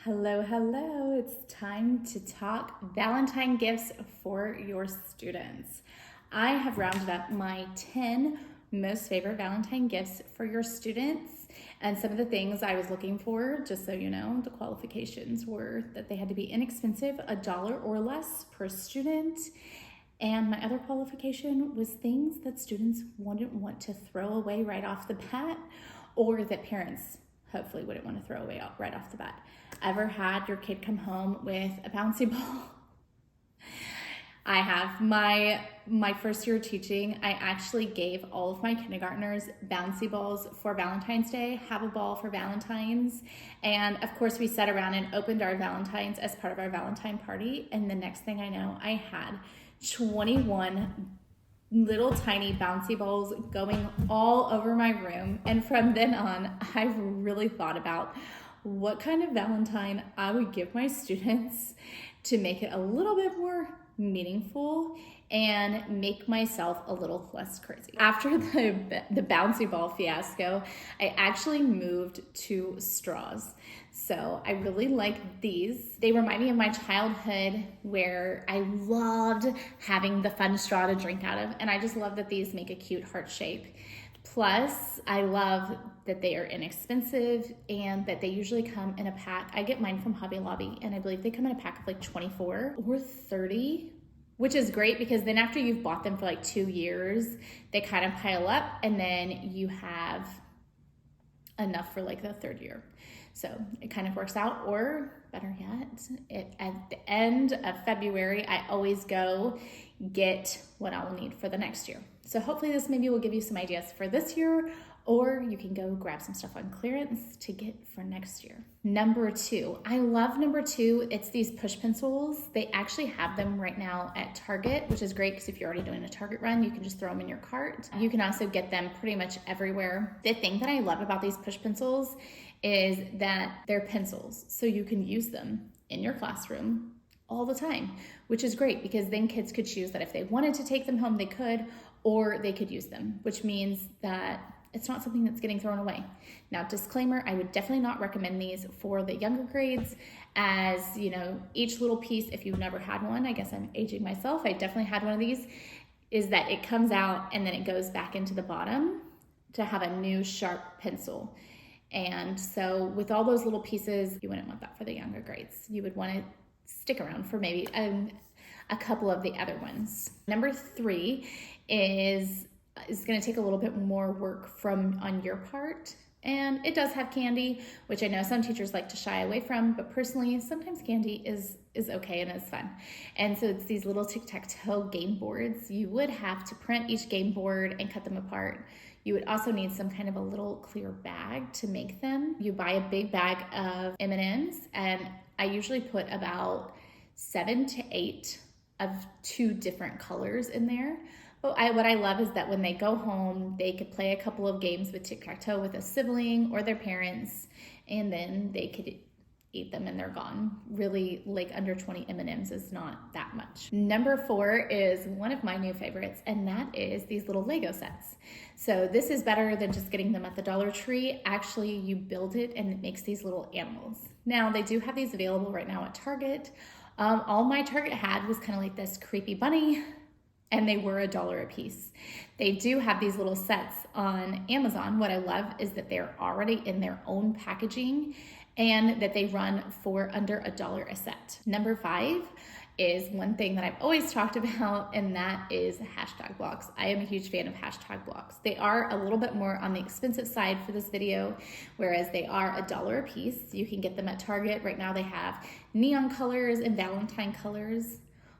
Hello, hello. It's time to talk Valentine gifts for your students. I have rounded up my 10 most favorite Valentine gifts for your students. And some of the things I was looking for, just so you know, the qualifications were that they had to be inexpensive, $1 or less per student. And my other qualification was things that students wouldn't want to throw away right off the bat, or that parents hopefully wouldn't want to throw away right off the bat. Ever had your kid come home with a bouncy ball? I have. My first year teaching, I actually gave all of my kindergartners bouncy balls for Valentine's Day, have a ball for Valentine's. And of course we sat around and opened our Valentines as part of our Valentine party. And the next thing I know, I had 21 little tiny bouncy balls going all over my room. And from then on, I've really thought about what kind of Valentine I would give my students to make it a little bit more meaningful and make myself a little less crazy. After the bouncy ball fiasco, I actually moved to straws. So I really like these. They remind me of my childhood where I loved having the fun straw to drink out of, and I just love that these make a cute heart shape. Plus, I love that they are inexpensive and that they usually come in a pack. I get mine from Hobby Lobby, and I believe they come in a pack of like 24 or 30, which is great because then after you've bought them for like 2 years, they kind of pile up and then you have enough for like the third year. So it kind of works out, or better yet, at the end of February, I always go get what I will need for the next year. So hopefully this maybe will give you some ideas for this year, or you can go grab some stuff on clearance to get for next year. Number 2, I love number 2. It's these push pencils. They actually have them right now at Target, which is great because if you're already doing a Target run, you can just throw them in your cart. You can also get them pretty much everywhere. The thing that I love about these push pencils is that they're pencils, so you can use them in your classroom all the time, which is great because then kids could choose that if they wanted to take them home, they could, or they could use them, which means that it's not something that's getting thrown away. Now, disclaimer, I would definitely not recommend these for the younger grades, as you know, each little piece, if you've never had one, I guess I'm aging myself, I definitely had one of these, is that it comes out and then it goes back into the bottom to have a new sharp pencil. And so with all those little pieces, you wouldn't want that for the younger grades. You would want to stick around for maybe a couple of the other ones. Number 3 is going to take a little bit more work on your part. And it does have candy, which I know some teachers like to shy away from, but personally, sometimes candy is okay and is fun. And so it's these little tic-tac-toe game boards. You would have to print each game board and cut them apart. You would also need some kind of a little clear bag to make them. You buy a big bag of M&Ms, and I usually put about 7 to 8 of 2 different colors in there. But what I love is that when they go home, they could play a couple of games with tic-tac-toe with a sibling or their parents, and then they could eat them and they're gone. Really, like under 20 M&Ms is not that much. Number 4 is one of my new favorites, and that is these little Lego sets. So this is better than just getting them at the Dollar Tree. Actually, you build it and it makes these little animals. Now, they do have these available right now at Target. All my Target had was kind of like this creepy bunny, and they were $1 a piece. They do have these little sets on Amazon. What I love is that they're already in their own packaging and that they run for under $1 a set. Number 5 is one thing that I've always talked about, and that is hashtag blocks. I am a huge fan of hashtag blocks. They are a little bit more on the expensive side for this video, whereas they are $1 a piece. You can get them at Target. Right now they have neon colors and Valentine colors.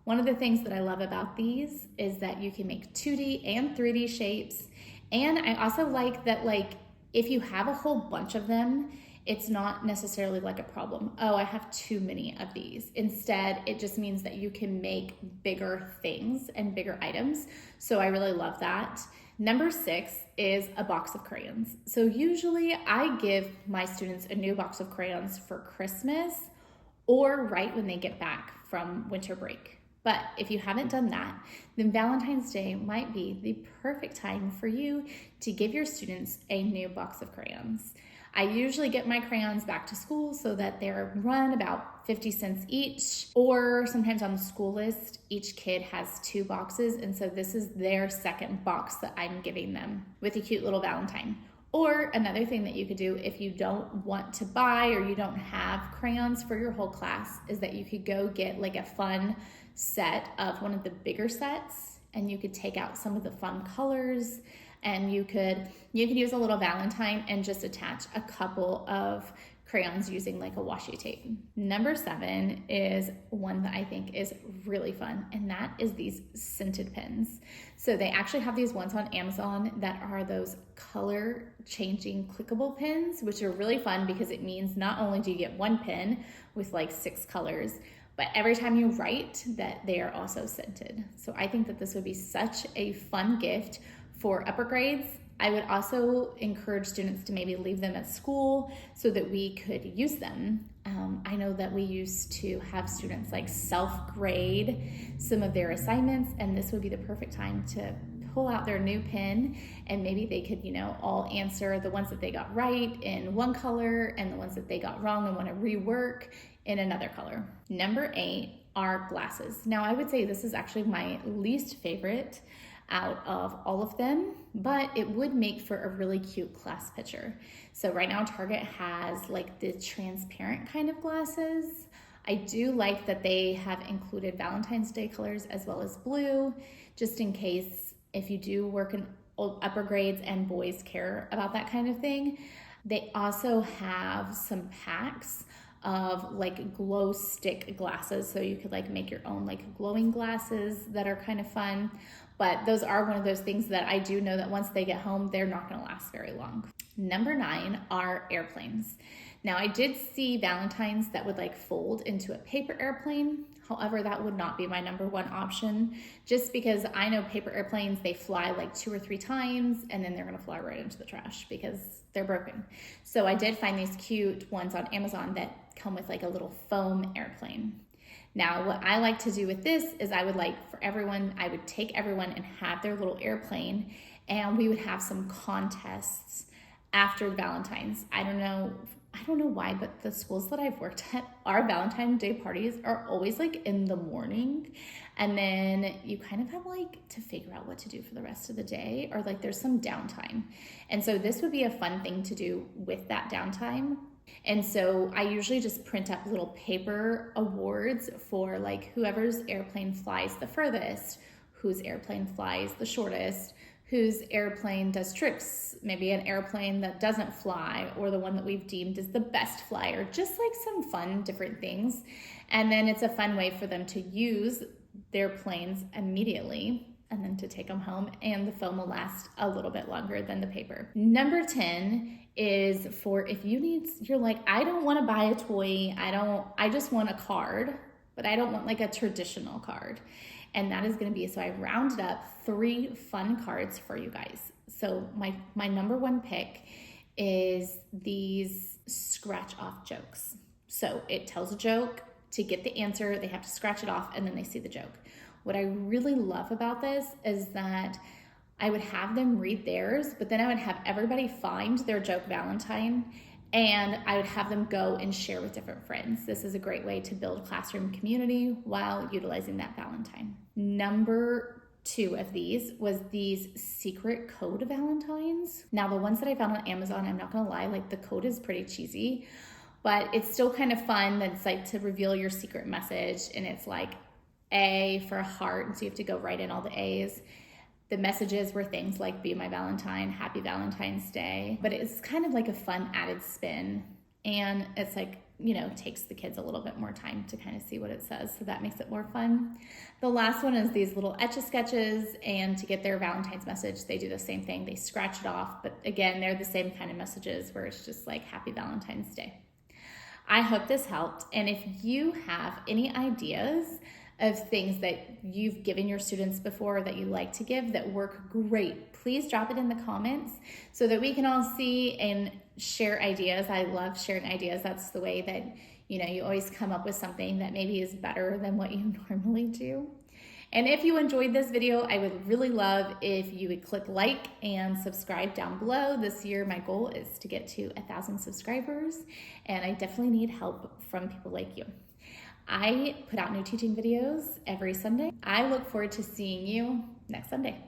One of the things that I love about these is that you can make 2D and 3D shapes. And I also like that, like, if you have a whole bunch of them, it's not necessarily like a problem. Oh, I have too many of these. Instead, it just means that you can make bigger things and bigger items. So I really love that. Number 6 is a box of crayons. So usually I give my students a new box of crayons for Christmas or right when they get back from winter break. But if you haven't done that, then Valentine's Day might be the perfect time for you to give your students a new box of crayons. I usually get my crayons back to school so that they're run about 50 cents each, or sometimes on the school list, each kid has 2 boxes. And so this is their second box that I'm giving them with a cute little Valentine. Or another thing that you could do if you don't want to buy or you don't have crayons for your whole class is that you could go get like a fun set of one of the bigger sets, and you could take out some of the fun colors, and you could use a little Valentine and just attach a couple of crayons using like a washi tape. Number 7 is one that I think is really fun, and that is these scented pens. So they actually have these ones on Amazon that are those color changing clickable pens, which are really fun because it means not only do you get one pen with like 6 colors, but every time you write that they are also scented. So I think that this would be such a fun gift for upper grades. I would also encourage students to maybe leave them at school so that we could use them. I know that we used to have students like self-grade some of their assignments, and this would be the perfect time to pull out their new pen, and maybe they could, all answer the ones that they got right in one color and the ones that they got wrong and want to rework in another color. Number 8 are glasses. Now I would say this is actually my least favorite out of all of them, but it would make for a really cute class picture. So right now Target has like the transparent kind of glasses. I do like that they have included Valentine's Day colors as well as blue, just in case if you do work in upper grades and boys care about that kind of thing. They also have some packs of like glow stick glasses, so you could like make your own like glowing glasses that are kind of fun. But those are one of those things that I do know that once they get home, they're not going to last very long. Number 9 are airplanes. Now I did see Valentines that would like fold into a paper airplane. However, that would not be my number 1 option, just because I know paper airplanes, they fly like 2 or 3 times and then they're going to fly right into the trash because they're broken. So I did find these cute ones on Amazon that come with like a little foam airplane. Now, what I like to do with this is I would take everyone and have their little airplane, and we would have some contests after Valentine's. I don't know why, but the schools that I've worked at, our Valentine's Day parties are always like in the morning, and then you kind of have like to figure out what to do for the rest of the day, or like there's some downtime. And so this would be a fun thing to do with that downtime. And so I usually just print up little paper awards for like whoever's airplane flies the furthest, whose airplane flies the shortest, whose airplane does tricks, maybe an airplane that doesn't fly, or the one that we've deemed is the best flyer, just like some fun different things. And then it's a fun way for them to use their planes immediately and then to take them home, and the foam will last a little bit longer than the paper. Number 10 is for if you're like, I don't want to buy a toy, I just want a card, but I don't want like a traditional card. And that is going to be, so I rounded up 3 fun cards for you guys. So my number 1 pick is these scratch off jokes. So it tells a joke. To get the answer, they have to scratch it off and then they see the joke. What I really love about this is that I would have them read theirs, but then I would have everybody find their joke Valentine, and I would have them go and share with different friends. This is a great way to build classroom community while utilizing that Valentine. Number 2 of these was these secret code Valentines. Now the ones that I found on Amazon, I'm not gonna lie, like the code is pretty cheesy, but it's still kind of fun. That's like to reveal your secret message, and it's like A for a heart, and so you have to go write in all the A's. The messages were things like "Be my Valentine," "Happy Valentine's Day," but it's kind of like a fun added spin, and it's like, takes the kids a little bit more time to kind of see what it says, so that makes it more fun. The last one is these little etch-a-sketches, and to get their Valentine's message, they do the same thing. They scratch it off, but again, they're the same kind of messages where it's just like "Happy Valentine's Day." I hope this helped, and if you have any ideas of things that you've given your students before that you like to give that work great, please drop it in the comments so that we can all see and share ideas. I love sharing ideas. That's the way that, you always come up with something that maybe is better than what you normally do. And if you enjoyed this video, I would really love if you would click like and subscribe down below. This year, my goal is to get to 1,000 subscribers, and I definitely need help from people like you. I put out new teaching videos every Sunday. I look forward to seeing you next Sunday.